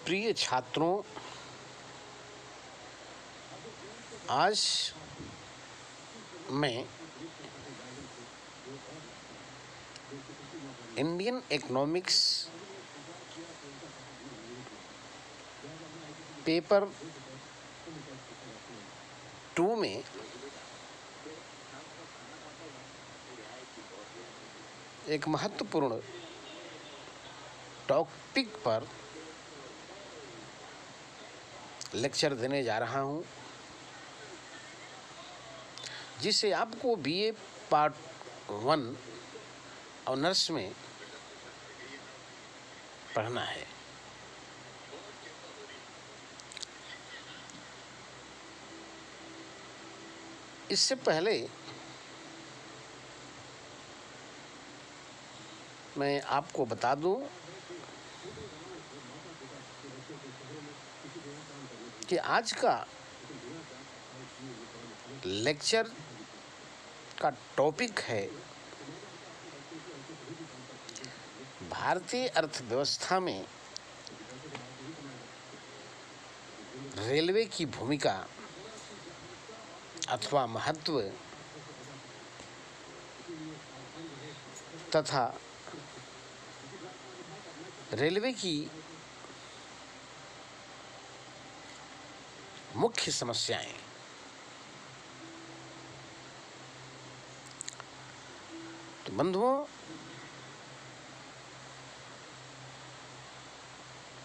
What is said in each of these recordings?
प्रिय छात्रों, आज मैं इंडियन इकोनॉमिक्स पेपर 2 में एक महत्वपूर्ण टॉपिक पर लेक्चर देने जा रहा हूं, जिसे आपको बीए पार्ट 1 ऑनर्स में पढ़ना है। इससे पहले मैं आपको बता दूं कि आज का लेक्चर का टॉपिक है भारतीय अर्थव्यवस्था में रेलवे की भूमिका अथवा महत्व तथा रेलवे की मुख्य समस्याएं। तो बंधुओं,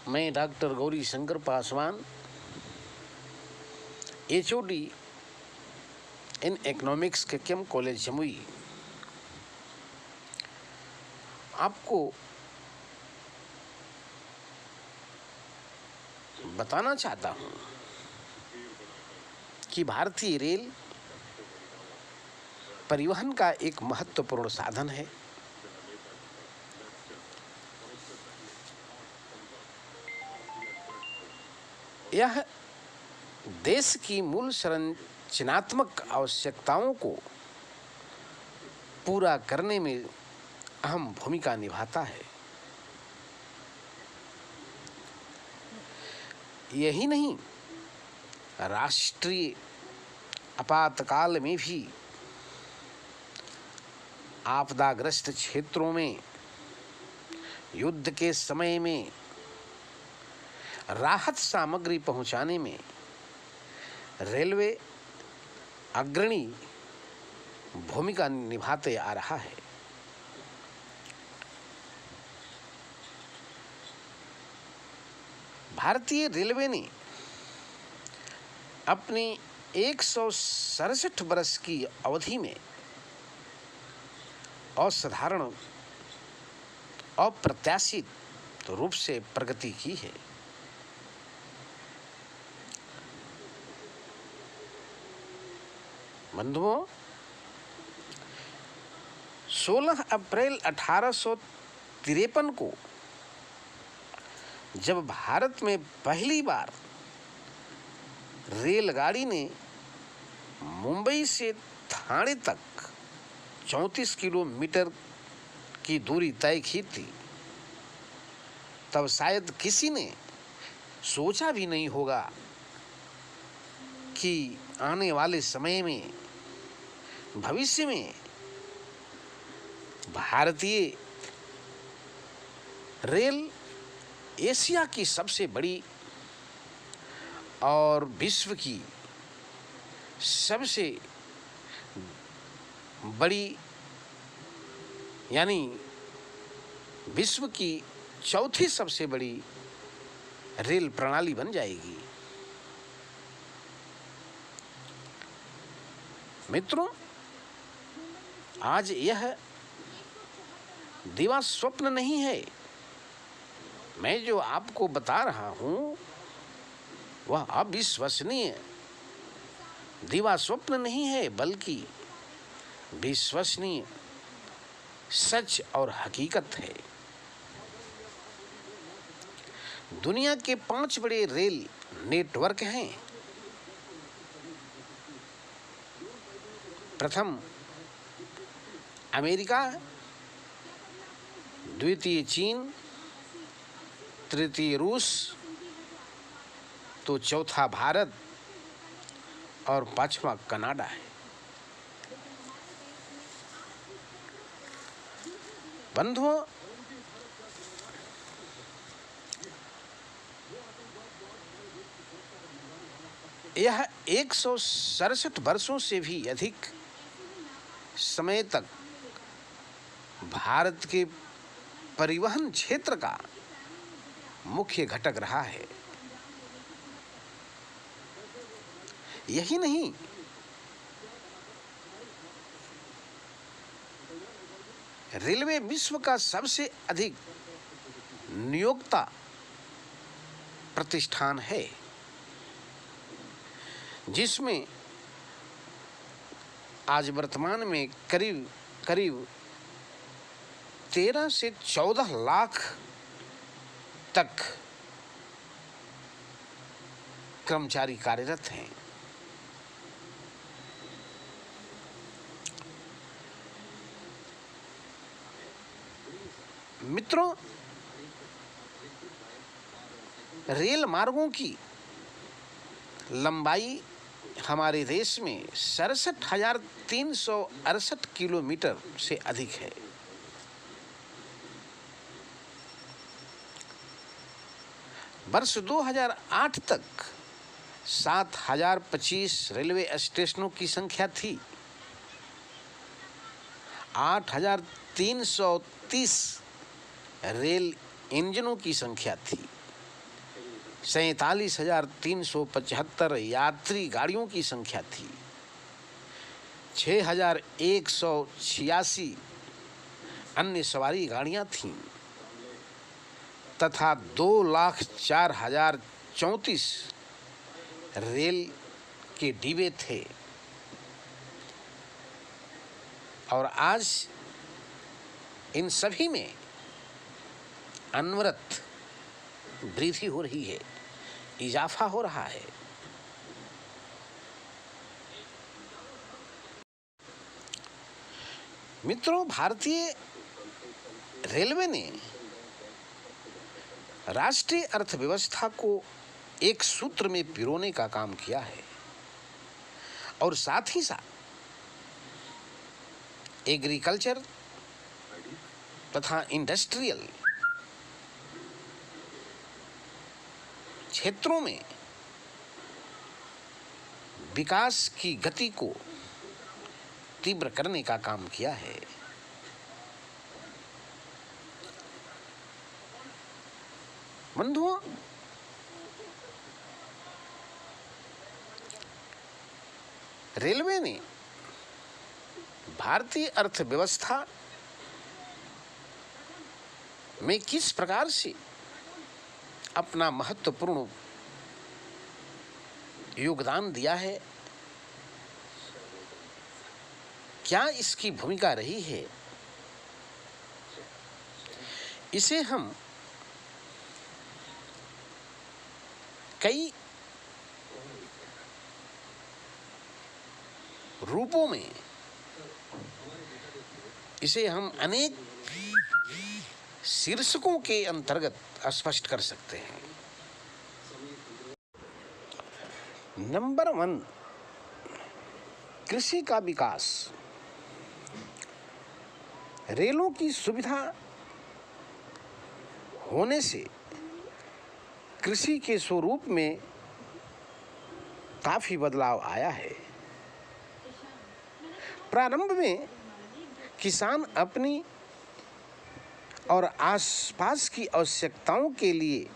मैं doctor Gauri Shankar Paswan, HOD in economics के केम कॉलेज जमुई, आपको बताना चाहता हूं कि भारतीय रेल परिवहन का एक महत्वपूर्ण साधन है। यह देश की मूल संरचनात्मक आवश्यकताओं को पूरा करने में अहम भूमिका निभाता है। यही नहीं, राष्ट्रीय आपातकाल में भी आपदाग्रस्त क्षेत्रों में, युद्ध के समय में राहत सामग्री पहुंचाने में रेलवे अग्रणी भूमिका निभाते आ रहा है। भारतीय रेलवे ने अपनी 167 वर्ष की अवधि में असाधारण, अप्रत्याशित रूप से प्रगति की है। बंधुओं, 16 अप्रैल 1853 को जब भारत में पहली बार रेलगाड़ी ने मुंबई से ठाणे तक 34 किलोमीटर की दूरी तय की थी, तब शायद किसी ने सोचा भी नहीं होगा कि आने वाले समय में, भविष्य में भारतीय रेल एशिया की सबसे बड़ी और विश्व की सबसे बड़ी, यानी विश्व की चौथी सबसे बड़ी रेल प्रणाली बन जाएगी। मित्रों, आज यह दिवा स्वप्न नहीं है। मैं जो आपको बता रहा हूं वह अविश्वसनीय दिवा स्वप्न नहीं है, बल्कि विश्वसनीय सच और हकीकत है। दुनिया के 5 बड़े रेल नेटवर्क हैं। प्रथम अमेरिका, द्वितीय चीन, तृतीय रूस, तो चौथा भारत और पांचवा कनाडा है। बंधुओं, यह 167 वर्षों से भी अधिक समय तक भारत के परिवहन क्षेत्र का मुख्य घटक रहा है। यही नहीं, रेलवे विश्व का सबसे अधिक नियोक्ता प्रतिष्ठान है, जिसमें आज वर्तमान में करीब करीब 13 से 14 लाख तक कर्मचारी कार्यरत हैं। मित्रों, रेल मार्गों की लंबाई हमारे देश में 67,368 किलोमीटर से अधिक है। वर्ष 2008 तक 7,025 रेलवे स्टेशनों की संख्या थी। 8,330 रेल इंजनों की संख्या थी। 47,375 यात्री गाड़ियों की संख्या थी। 6,186 अन्य सवारी गाड़ियां थीं तथा 2,04,034 रेल के डिब्बे थे। और आज इन सभी में अनवरत वृद्धि हो रही है, इजाफा हो रहा है। मित्रों, भारतीय रेलवे ने राष्ट्रीय अर्थव्यवस्था को एक सूत्र में पिरोने का काम किया है और साथ ही साथ एग्रीकल्चर तथा इंडस्ट्रियल क्षेत्रों में विकास की गति को तीव्र करने का काम किया है। बंधुओं, रेलवे ने भारतीय अर्थव्यवस्था में किस प्रकार से अपना महत्वपूर्ण योगदान दिया है, क्या इसकी भूमिका रही है, इसे हम कई रूपों में, इसे हम अनेक शीर्षकों के अंतर्गत स्पष्ट कर सकते हैं। नंबर 1, कृषि का विकास। रेलों की सुविधा होने से कृषि के स्वरूप में काफी बदलाव आया है। प्रारंभ में किसान अपनी और आसपास की आवश्यकताओं के लिए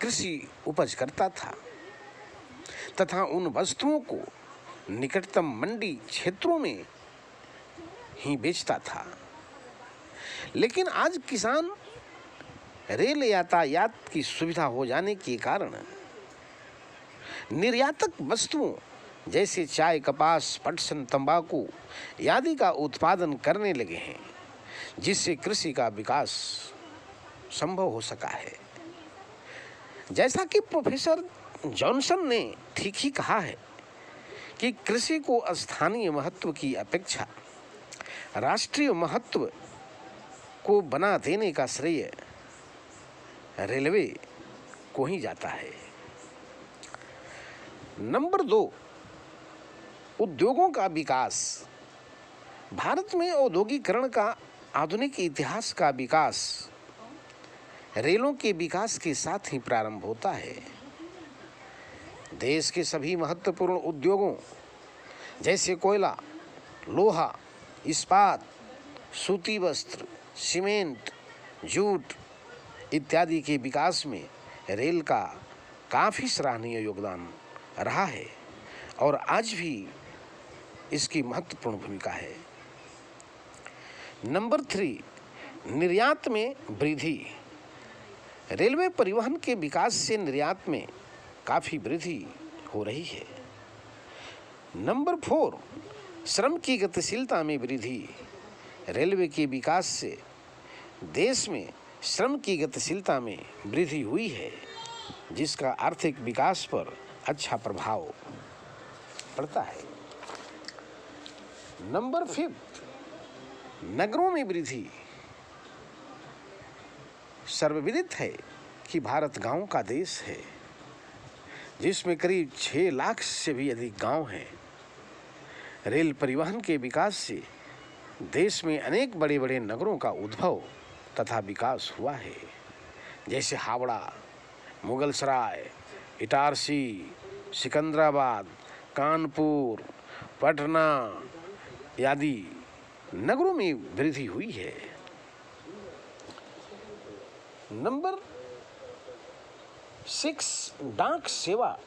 कृषि उपज करता था तथा उन वस्तुओं को निकटतम मंडी क्षेत्रों में ही बेचता था। लेकिन आज किसान रेल यातायात की सुविधा हो जाने के कारण निर्यातक वस्तुओं जैसे चाय, कपास, पटसन, तंबाकू आदि का उत्पादन करने लगे हैं, जिससे कृषि का विकास संभव हो सका है। जैसा कि प्रोफेसर जॉनसन ने ठीक ही कहा है कि कृषि को स्थानीय महत्व की अपेक्षा राष्ट्रीय महत्व को बना देने का श्रेय रेलवे को ही जाता है। नंबर 2, उद्योगों का विकास। भारत में औद्योगिकरण का आधुनिक इतिहास का विकास रेलों के विकास के साथ ही प्रारंभ होता है। देश के सभी महत्वपूर्ण उद्योगों जैसे कोयला, लोहा, इस्पात, सूती वस्त्र, सीमेंट, जूट इत्यादि के विकास में रेल का काफ़ी सराहनीय योगदान रहा है और आज भी इसकी महत्वपूर्ण भूमिका है। नंबर 3, निर्यात में वृद्धि। रेलवे परिवहन के विकास से निर्यात में काफ़ी वृद्धि हो रही है। नंबर 4, श्रम की गतिशीलता में वृद्धि। रेलवे के विकास से देश में श्रम की गतिशीलता में वृद्धि हुई है, जिसका आर्थिक विकास पर अच्छा प्रभाव पड़ता है। नंबर 5, नगरों में वृद्धि। सर्वविदित है कि भारत गांव का देश है, जिसमें करीब 6 लाख से भी अधिक गांव हैं। रेल परिवहन के विकास से देश में अनेक बड़े बड़े नगरों का उद्भव तथा विकास हुआ है, जैसे हावड़ा, मुगलसराय, इटारसी, सिकंदराबाद, कानपुर, पटना आदि नगरों में वृद्धि हुई है। नंबर 6, डाक सेवा।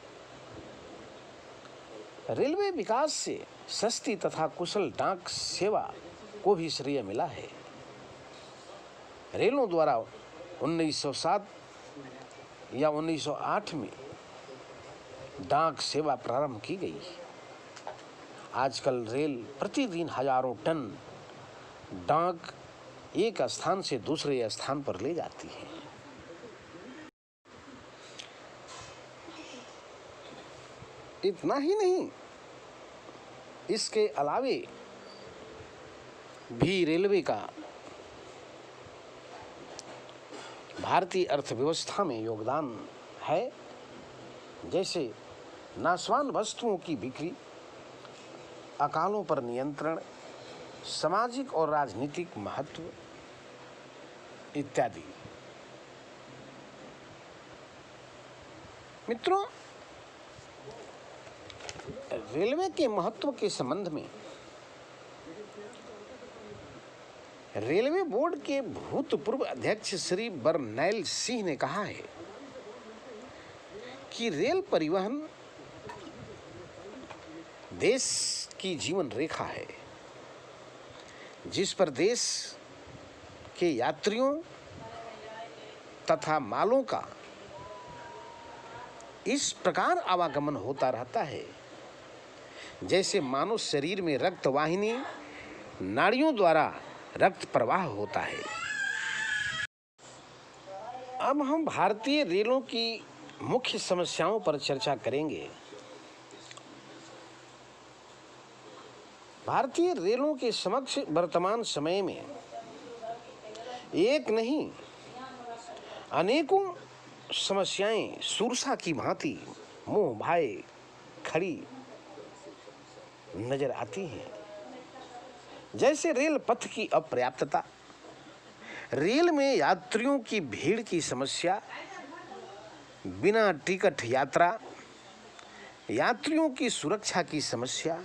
रेलवे विकास से सस्ती तथा कुशल डाक सेवा को भी श्रेय मिला है। रेलों द्वारा 1907 या 1908 में डाक सेवा प्रारंभ की गई। आजकल रेल प्रतिदिन हजारों टन डाक एक स्थान से दूसरे स्थान पर ले जाती है। इतना ही नहीं, इसके अलावे भी रेलवे का भारतीय अर्थव्यवस्था में योगदान है, जैसे नाशवान वस्तुओं की बिक्री, अकालों पर नियंत्रण, सामाजिक और राजनीतिक महत्व इत्यादि। मित्रों, रेलवे के महत्व के संबंध में रेलवे बोर्ड के भूतपूर्व अध्यक्ष श्री बरनैल सिंह ने कहा है कि रेल परिवहन देश की जीवन रेखा है, जिस पर देश के यात्रियों तथा मालों का इस प्रकार आवागमन होता रहता है जैसे मानव शरीर में रक्त वाहिनी नाड़ियों द्वारा रक्त प्रवाह होता है। अब हम भारतीय रेलों की मुख्य समस्याओं पर चर्चा करेंगे। भारतीय रेलों के समक्ष वर्तमान समय में एक नहीं अनेकों समस्याएं सुरसा की भांति मुंह भाए खड़ी नजर आती हैं, जैसे रेल पथ की अपर्याप्तता, रेल में यात्रियों की भीड़ की समस्या, बिना टिकट यात्रा, यात्रियों की सुरक्षा की समस्या,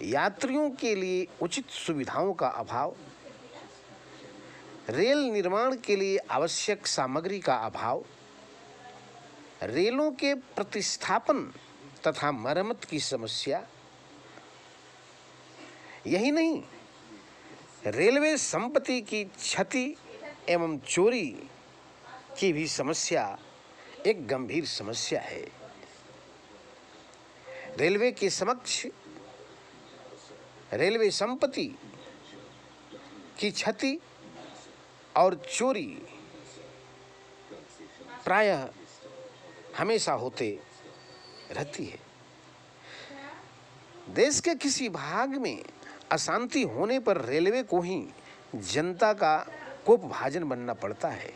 यात्रियों के लिए उचित सुविधाओं का अभाव, रेल निर्माण के लिए आवश्यक सामग्री का अभाव, रेलों के प्रतिस्थापन तथा मरम्मत की समस्या। यही नहीं, रेलवे संपत्ति की क्षति एवं चोरी की भी समस्या एक गंभीर समस्या है। रेलवे के समक्ष रेलवे संपत्ति की क्षति और चोरी प्रायः हमेशा होते रहती है। देश के किसी भाग में अशांति होने पर रेलवे को ही जनता का कोपभाजन बनना पड़ता है।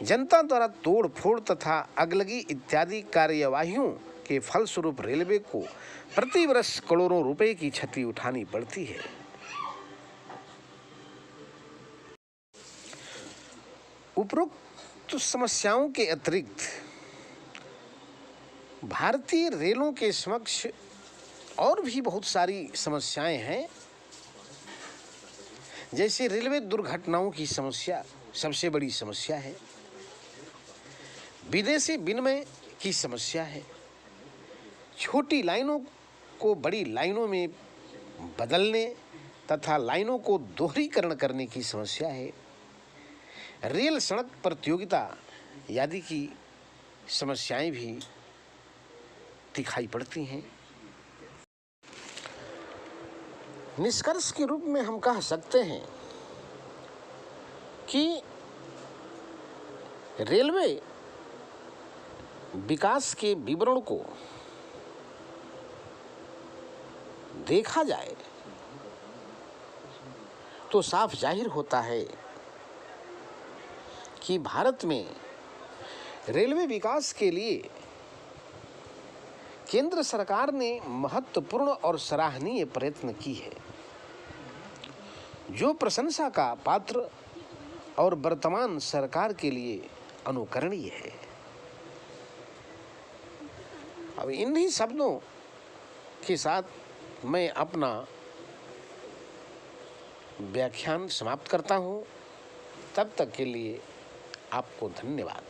जनता द्वारा तोड़ फोड़ तथा अगलगी इत्यादि कार्यवाहियों के फलस्वरूप रेलवे को प्रति वर्ष करोड़ों रुपए की क्षति उठानी पड़ती है। उपरोक्त समस्याओं के अतिरिक्त भारतीय रेलों के समक्ष और भी बहुत सारी समस्याएं हैं, जैसे रेलवे दुर्घटनाओं की समस्या सबसे बड़ी समस्या है, विदेशी विनिमय की समस्या है, छोटी लाइनों को बड़ी लाइनों में बदलने तथा लाइनों को दोहरीकरण करने की समस्या है, रेल सड़क प्रतियोगिता आदि की समस्याएं भी दिखाई पड़ती हैं। निष्कर्ष के रूप में हम कह सकते हैं कि रेलवे विकास के विवरण को देखा जाए तो साफ जाहिर होता है कि भारत में रेलवे विकास के लिए केंद्र सरकार ने महत्वपूर्ण और सराहनीय प्रयत्न की है, जो प्रशंसा का पात्र और वर्तमान सरकार के लिए अनुकरणीय है। अब इन्हीं शब्दों के साथ मैं अपना व्याख्यान समाप्त करता हूं। तब तक के लिए आपको धन्यवाद।